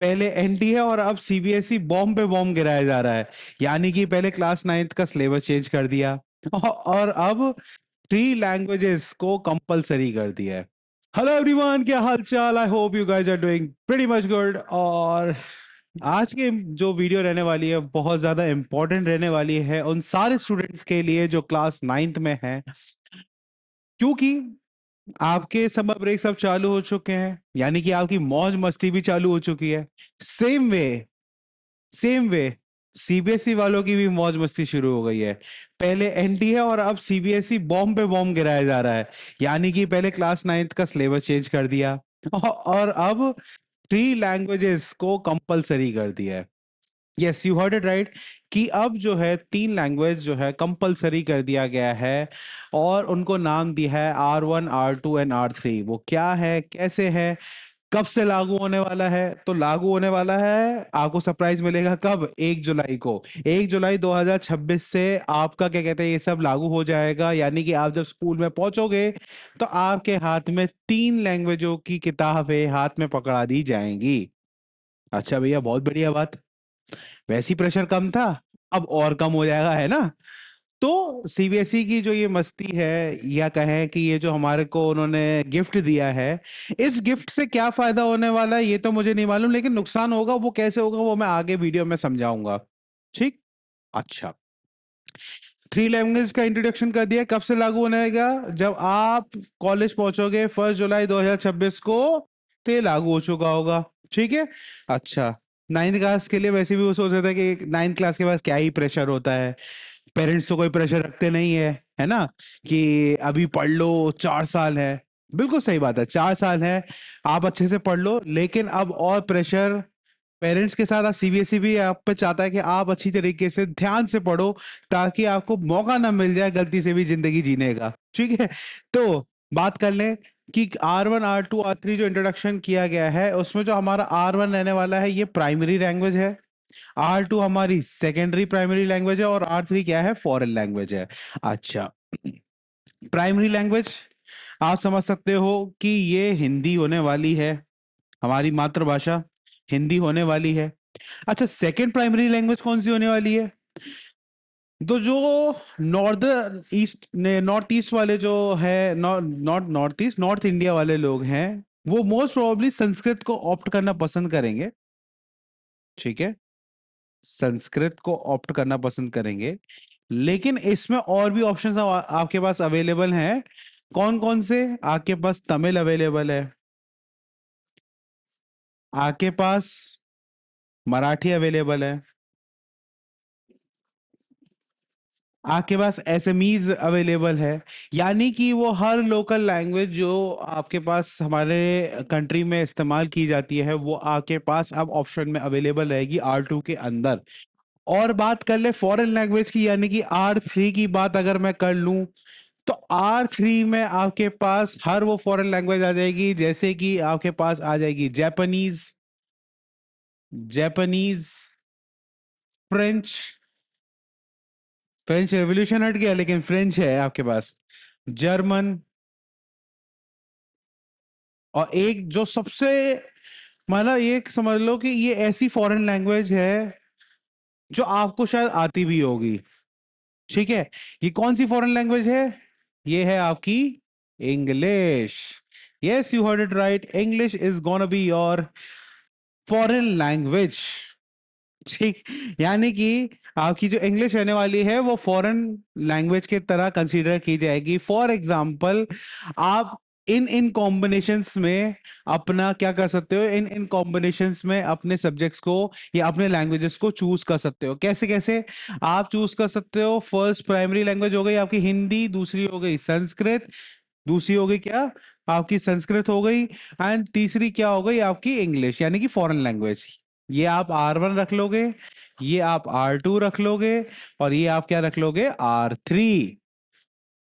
पहले एनडीए और अब सीबीएसई बॉम्ब पे बॉम्ब गिराया जा रहा है। यानी कि पहले क्लास 9th का सिलेबस चेंज कर दिया और अब 3 लैंग्वेजेस को कंपलसरी कर दिया है। हेलो एवरीवन, क्या हाल चाल? I hope you guys are doing pretty much good. और आज की जो वीडियो रहने वाली है बहुत ज्यादा इंपॉर्टेंट रहने वाली है उन सारे स्टूडेंट्स के लिए जो क्लास 9th में हैं, क्योंकि आपके समर ब्रेक सब चालू हो चुके हैं, यानी कि आपकी मौज मस्ती भी चालू हो चुकी है। सेम वे सीबीएसई वालों की भी मौज मस्ती शुरू हो गई है। पहले एनडीए और अब सीबीएसई बॉम्ब पे बॉम्ब गिराया जा रहा है। यानी कि पहले क्लास 9th का सिलेबस चेंज कर दिया और अब 3 लैंग्वेजेस को कंपलसरी कर दिया है। Yes, you heard it right, कि अब जो है 3 लैंग्वेज जो है कंपलसरी कर दिया गया है और उनको नाम दिया है R1, R2 एंड R3। वो क्या है, कैसे है, कब से लागू होने वाला है? तो लागू होने वाला है, आपको सरप्राइज मिलेगा कब? 1 जुलाई को। 1 जुलाई 2026 से आपका क्या कहते हैं ये सब लागू हो जाएगा। यानी कि आप जब स्कूल में पहुंचोगे तो आपके हाथ में 3 लैंग्वेजों की किताबें हाथ में पकड़ा दी जाएंगी। अच्छा भैया, बहुत बढ़िया बात। वैसी प्रेशर कम था, अब और कम हो जाएगा, है ना? तो सीबीएसई की जो ये मस्ती है, या कहें कि ये जो हमारे को उन्होंने गिफ्ट दिया है, इस गिफ्ट से क्या फायदा होने वाला है ये तो मुझे नहीं मालूम, लेकिन नुकसान होगा, वो कैसे होगा वो मैं आगे वीडियो में समझाऊंगा। ठीक। अच्छा, 3 लैंग्वेज का इंट्रोडक्शन कर दिया। कब से लागू होने लगा? जब आप कॉलेज पहुंचोगे 1 जुलाई 2026 को, तो ये लागू हो चुका होगा। ठीक है। अच्छा, 9th क्लास के लिए वैसे भी वो सोच रहे थे कि 9th क्लास के पास क्या ही प्रेशर होता है, पेरेंट्स तो कोई प्रेशर रखते नहीं है ना, कि अभी पढ़ लो, 4 साल है। बिल्कुल सही बात है, 4 साल है, आप अच्छे से पढ़ लो। लेकिन अब और प्रेशर पेरेंट्स के साथ, आप सीबीएसई भी आप पे चाहता है कि आप अच्छी तरीके से ध्यान से पढ़ो, ताकि आपको मौका ना मिल जाए गलती से भी जिंदगी जीने का। ठीक है। तो बात कर लें कि R1, R2, R3 जो इंट्रोडक्शन किया गया है, उसमें जो हमारा R1 रहने वाला है ये प्राइमरी लैंग्वेज है, R2 हमारी सेकेंडरी प्राइमरी लैंग्वेज है और R3 क्या है? फॉरेन लैंग्वेज है। अच्छा, प्राइमरी लैंग्वेज आप समझ सकते हो कि ये हिंदी होने वाली है, हमारी मातृभाषा हिंदी होने वाली है। अच्छा, सेकेंड प्राइमरी लैंग्वेज कौन सी होने वाली है? तो जो नॉर्थ ईस्ट वाले जो है, not north east, north India वाले लोग हैं, वो मोस्ट प्रोबेबली संस्कृत को ऑप्ट करना पसंद करेंगे। ठीक है, संस्कृत को ऑप्ट करना पसंद करेंगे। लेकिन इसमें और भी ऑप्शंस आपके पास अवेलेबल हैं। कौन कौन से? आपके पास तमिल अवेलेबल है, आपके पास मराठी अवेलेबल है, आपके पास एसएमईज अवेलेबल है। यानी कि वो हर लोकल लैंग्वेज जो आपके पास हमारे कंट्री में इस्तेमाल की जाती है, वो आपके पास अब ऑप्शन में अवेलेबल रहेगी R2 के अंदर। और बात कर ले फॉरेन लैंग्वेज की, यानी कि R3 की बात अगर मैं कर लूं, तो R3 में आपके पास हर वो फॉरेन लैंग्वेज आ जाएगी, जैसे कि आपके पास आ जाएगी Japanese, Japanese, French, French revolution हट गया लेकिन फ्रेंच है आपके पास, जर्मन, और एक जो सबसे, मतलब ये समझ लो कि ये ऐसी फॉरेन लैंग्वेज है जो आपको शायद आती भी होगी। ठीक है। ये कौन सी फॉरेन लैंग्वेज है? ये है आपकी English. Yes, you heard it right, English is gonna be your foreign language. ठीक। यानी कि आपकी जो इंग्लिश रहने वाली है वो फॉरेन लैंग्वेज के तरह कंसीडर की जाएगी। फॉर एग्जाम्पल, आप इन इन कॉम्बिनेशंस में अपना क्या कर सकते हो, इन इन कॉम्बिनेशंस में अपने सब्जेक्ट्स को या अपने लैंग्वेजेस को चूज कर सकते हो। कैसे कैसे आप चूज कर सकते हो? फर्स्ट प्राइमरी लैंग्वेज हो गई आपकी हिंदी, दूसरी हो गई संस्कृत, दूसरी हो गई क्या? आपकी संस्कृत हो गई, एंड तीसरी क्या हो गई? आपकी इंग्लिश, यानी कि फॉरेन लैंग्वेज। ये आप R1 रख लोगे, ये आप R2 रख लोगे, और ये आप क्या रख लोगे? R3।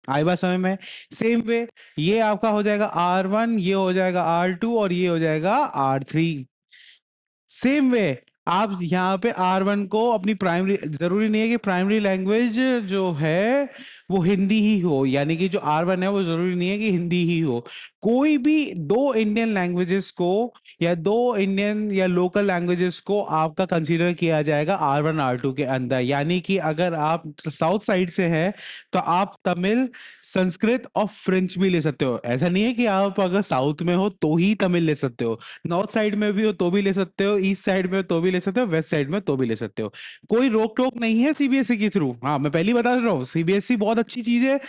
आई बात समझ में? सेम वे ये आपका हो जाएगा R1, ये हो जाएगा R2 और ये हो जाएगा R3। सेम वे आप यहाँ पे R1 को अपनी प्राइमरी, जरूरी नहीं है कि प्राइमरी लैंग्वेज जो है वो हिंदी ही हो, यानी कि जो R1 है वो जरूरी नहीं है कि हिंदी ही हो। कोई भी दो इंडियन लैंग्वेजेस को या दो इंडियन या लोकल लैंग्वेजेस को आपका कंसीडर किया जाएगा R1 R2 के अंदर। यानी कि अगर आप साउथ साइड से हैं तो आप तमिल, संस्कृत और फ्रेंच भी ले सकते हो। ऐसा नहीं है कि आप अगर साउथ में हो तो ही तमिल ले सकते हो, नॉर्थ साइड में भी हो तो भी ले सकते हो, ईस्ट साइड में हो तो भी ले सकते हो, वेस्ट साइड में तो भी ले सकते हो। कोई रोक टोक नहीं है सीबीएसई के थ्रू। हाँ, मैं पहली बता रहा हूँ, सीबीएसई बहुत अच्छी चीज है,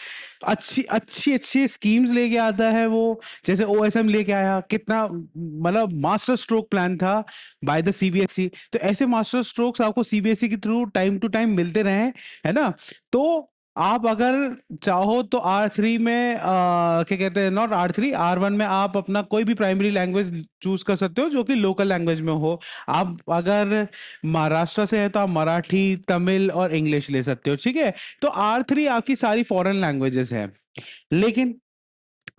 अच्छी अच्छी अच्छी स्कीम्स लेके आता है वो। जैसे ओएसएम लेके आया, कितना मतलब मास्टर स्ट्रोक प्लान था बाय द सीबीएसई। तो ऐसे मास्टर स्ट्रोक्स आपको सीबीएसई के थ्रू टाइम टू टाइम मिलते रहे, है ना। तो आप अगर चाहो तो R3 में क्या कहते हैं, नॉट R3, R1 में आप अपना कोई भी प्राइमरी लैंग्वेज चूज कर सकते हो जो कि लोकल लैंग्वेज में हो। आप अगर महाराष्ट्र से है तो आप मराठी, तमिल और इंग्लिश ले सकते हो, ठीक है। तो R3 आपकी सारी फॉरेन लैंग्वेजेस है। लेकिन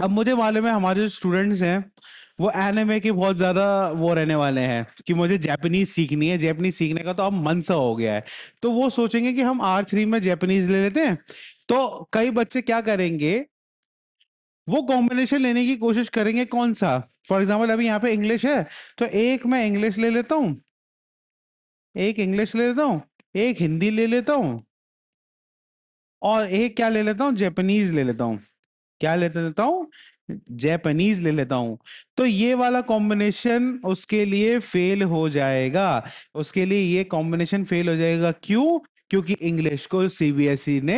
अब मुझे मालूम है हमारे जो स्टूडेंट्स हैं वो एनिमे के बहुत ज्यादा वो रहने वाले हैं कि मुझे जापानीज सीखनी है, जापानीज सीखने का तो अब मन सा हो गया है। तो वो सोचेंगे कि हम R3 में जापानीज ले लेते हैं। तो कई बच्चे क्या करेंगे, वो कॉम्बिनेशन लेने की कोशिश करेंगे। कौन सा? फॉर एग्जाम्पल अभी यहाँ पे इंग्लिश है, तो एक मैं इंग्लिश ले लेता हूँ, एक इंग्लिश ले लेता हूँ, एक हिंदी ले लेता हूँ, और एक क्या ले लेता हूँ, जापानीज ले लेता हूँ। क्या लेते लेता हूँ? जैपनीज ले लेता हूँ। तो ये वाला कॉम्बिनेशन उसके लिए फेल हो जाएगा, उसके लिए ये कॉम्बिनेशन फेल हो जाएगा। क्यों? क्योंकि इंग्लिश को सीबीएसई ने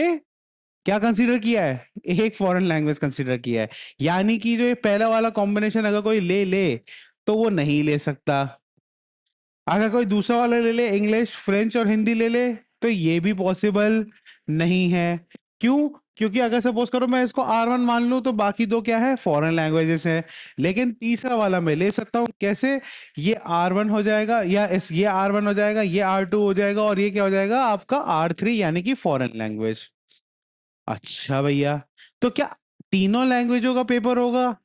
क्या कंसीडर किया है, एक फॉरेन लैंग्वेज कंसीडर किया है। यानी कि जो ये पहला वाला कॉम्बिनेशन अगर कोई ले ले तो वो नहीं ले सकता। अगर कोई दूसरा वाला ले ले, इंग्लिश, फ्रेंच और हिंदी ले ले, तो ये भी पॉसिबल नहीं है। क्यों? क्योंकि अगर सपोज करो मैं इसको R1 मान लूं तो बाकी दो क्या है, फॉरेन लैंग्वेजेस है। लेकिन तीसरा वाला मैं ले सकता हूं, कैसे? ये R1 हो जाएगा, या इस ये R1 हो जाएगा, ये R2 हो जाएगा, और ये क्या हो जाएगा आपका R3, यानी कि फॉरेन लैंग्वेज। अच्छा भैया, तो क्या तीनों लैंग्वेजों का पेपर होगा?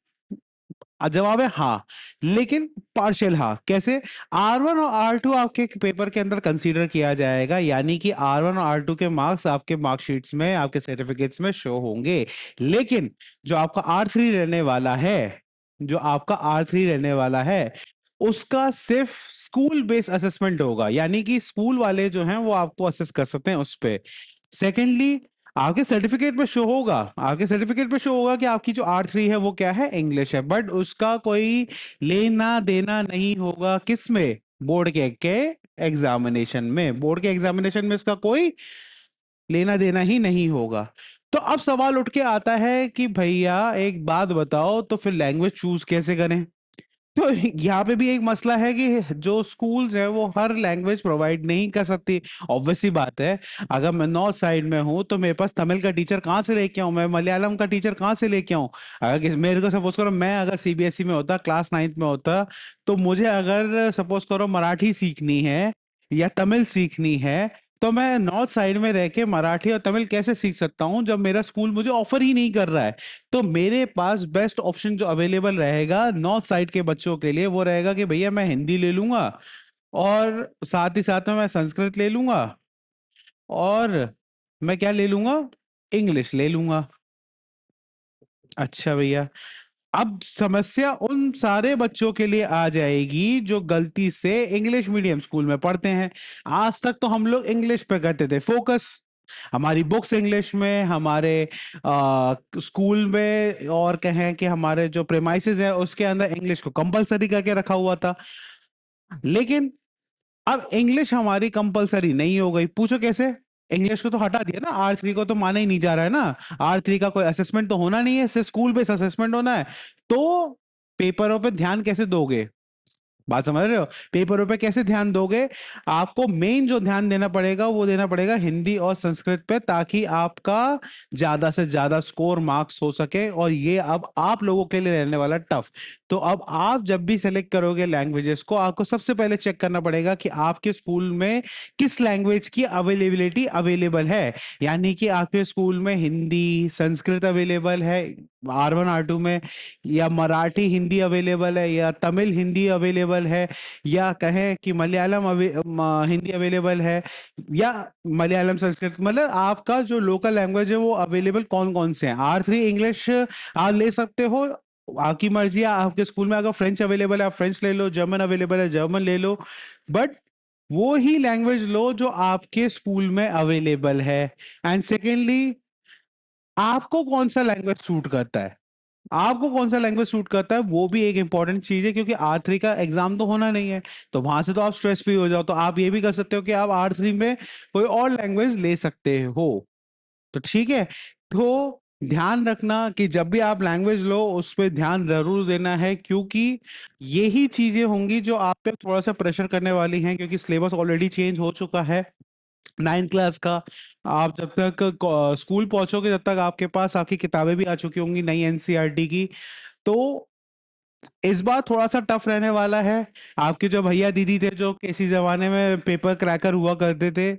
जवाब है हाँ, लेकिन पार्शियल हाँ। कैसे? R1 और R2 आपके पेपर के अंदर कंसीडर किया जाएगा, यानी कि R1 और R2 के मार्क्स आपके मार्कशीट्स में, आपके सर्टिफिकेट्स में शो होंगे। लेकिन जो आपका R3 रहने वाला है, जो आपका R3 रहने वाला है, उसका सिर्फ स्कूल बेस्ड असेसमेंट होगा। यानी कि स्कूल वाले जो हैं वो आपको असेस कर सकते हैं उस पे। सेकेंडली, आपके सर्टिफिकेट पे शो होगा, आपके सर्टिफिकेट पे शो होगा कि आपकी जो R3 है वो क्या है, इंग्लिश है। बट उसका कोई लेना देना नहीं होगा किस में, बोर्ड के एग्जामिनेशन में। बोर्ड के एग्जामिनेशन में इसका कोई लेना देना ही नहीं होगा। तो अब सवाल उठ के आता है कि भैया एक बात बताओ, तो फिर लैंग्वेज चूज कैसे करें? तो यहाँ पे भी एक मसला है कि जो स्कूल्स है वो हर लैंग्वेज प्रोवाइड नहीं कर सकती। ऑब्वियस सी बात है, अगर मैं नॉर्थ साइड में हूँ तो मेरे पास तमिल का टीचर कहाँ से लेके आऊँ, मैं मलयालम का टीचर कहाँ से लेके आऊँ? अगर मेरे को सपोज करो, मैं अगर सीबीएसई में होता, क्लास 9th में होता, तो मुझे अगर सपोज करो मराठी सीखनी है या तमिल सीखनी है, तो मैं नॉर्थ साइड में रह के मराठी और तमिल कैसे सीख सकता हूँ जब मेरा स्कूल मुझे ऑफर ही नहीं कर रहा है? तो मेरे पास बेस्ट ऑप्शन जो अवेलेबल रहेगा नॉर्थ साइड के बच्चों के लिए वो रहेगा कि भैया मैं हिंदी ले लूंगा, और साथ ही साथ में मैं संस्कृत ले लूंगा, और मैं क्या ले लूंगा, इंग्लिश ले लूंगा। अच्छा भैया, अब समस्या उन सारे बच्चों के लिए आ जाएगी जो गलती से इंग्लिश मीडियम स्कूल में पढ़ते हैं। आज तक तो हम लोग इंग्लिश पे करते थे फोकस, हमारी बुक्स इंग्लिश में, हमारे स्कूल में, और कहें कि हमारे जो प्रेमाइसेस है उसके अंदर इंग्लिश को कंपलसरी करके रखा हुआ था। लेकिन अब इंग्लिश हमारी कंपलसरी नहीं हो गई। पूछो कैसे? इंग्लिश को तो हटा दिया ना, R3 को तो माना ही नहीं जा रहा है ना। R3 का कोई असेसमेंट तो होना नहीं है, सिर्फ स्कूल बेस्ड असेसमेंट होना है। तो पेपरों पे ध्यान कैसे दोगे? बात समझ रहे हो? पेपरों पे कैसे ध्यान दोगे? आपको मेन जो ध्यान देना पड़ेगा वो देना पड़ेगा हिंदी और संस्कृत पे, ताकि आपका ज्यादा से ज्यादा स्कोर मार्क्स हो सके। और ये अब आप लोगों के लिए रहने वाला टफ। तो अब आप जब भी सेलेक्ट करोगे लैंग्वेजेस को, आपको सबसे पहले चेक करना पड़ेगा कि आपके स्कूल में किस लैंग्वेज की अवेलेबिलिटी अवेलेबल है। यानी कि आपके स्कूल में हिंदी, संस्कृत अवेलेबल है R1 R2 में, या मराठी हिंदी अवेलेबल है, या तमिल हिंदी अवेलेबल अवेलेबल है, या कहें कि मलयालम हिंदी अवेलेबल है, या मलयालम संस्कृत, मतलब आपका जो लोकल लैंग्वेज है वो अवेलेबल कौन कौन से हैं। R3 इंग्लिश आप ले सकते हो, आपकी मर्जी है। आपके स्कूल में अगर फ्रेंच अवेलेबल है आप फ्रेंच ले लो, जर्मन अवेलेबल है जर्मन ले लो, बट वो ही लैंग्वेज लो जो आपके स्कूल में अवेलेबल है। एंड सेकेंडली, आपको कौन सा लैंग्वेज सूट करता है, आपको कौन सा लैंग्वेज सूट करता है वो भी एक इंपॉर्टेंट चीज है, क्योंकि R3 का एग्जाम तो होना नहीं है, तो वहां से तो आप स्ट्रेस फ्री हो जाओ। तो आप ये भी कर सकते हो कि आप R3 में कोई और लैंग्वेज ले सकते हो। तो ठीक है, तो ध्यान रखना कि जब भी आप लैंग्वेज लो उस पर ध्यान जरूर देना है, क्योंकि यही चीजें होंगी जो आप पे थोड़ा सा प्रेशर करने वाली हैं, क्योंकि सिलेबस ऑलरेडी चेंज हो चुका है 9th क्लास का। आप जब तक स्कूल पहुंचोगे जब तक आपके पास आपकी किताबें भी आ चुकी होंगी नई एनसीईआरटी की। तो इस बार थोड़ा सा टफ रहने वाला है। आपके जो भैया दीदी थे जो किसी जमाने में पेपर क्रैकर हुआ करते थे,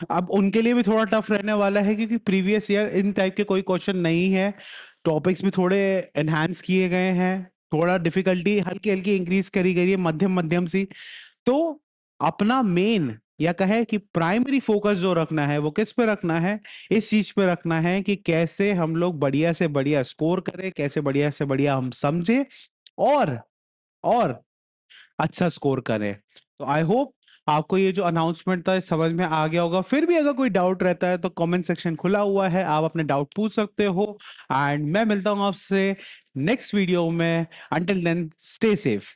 अब उनके लिए भी थोड़ा टफ रहने वाला है, क्योंकि प्रीवियस ईयर इन टाइप के कोई क्वेश्चन नहीं है। टॉपिक्स भी थोड़े एनहांस किए गए हैं, थोड़ा डिफिकल्टी हल्की हल्की इंक्रीज करी गई है, मध्यम मध्यम सी। तो अपना मेन या कहे कि प्राइमरी फोकस जो रखना है वो किस पे रखना है, इस चीज पे रखना है कि कैसे हम लोग बढ़िया से बढ़िया स्कोर करें, कैसे बढ़िया से बढ़िया हम समझे और और अच्छा स्कोर करें। तो आई होप आपको ये जो अनाउंसमेंट था समझ में आ गया होगा। फिर भी अगर कोई डाउट रहता है तो कमेंट सेक्शन खुला हुआ है, आप अपने डाउट पूछ सकते हो। एंड मैं मिलता हूं आपसे नेक्स्ट वीडियो में। Until then stay safe.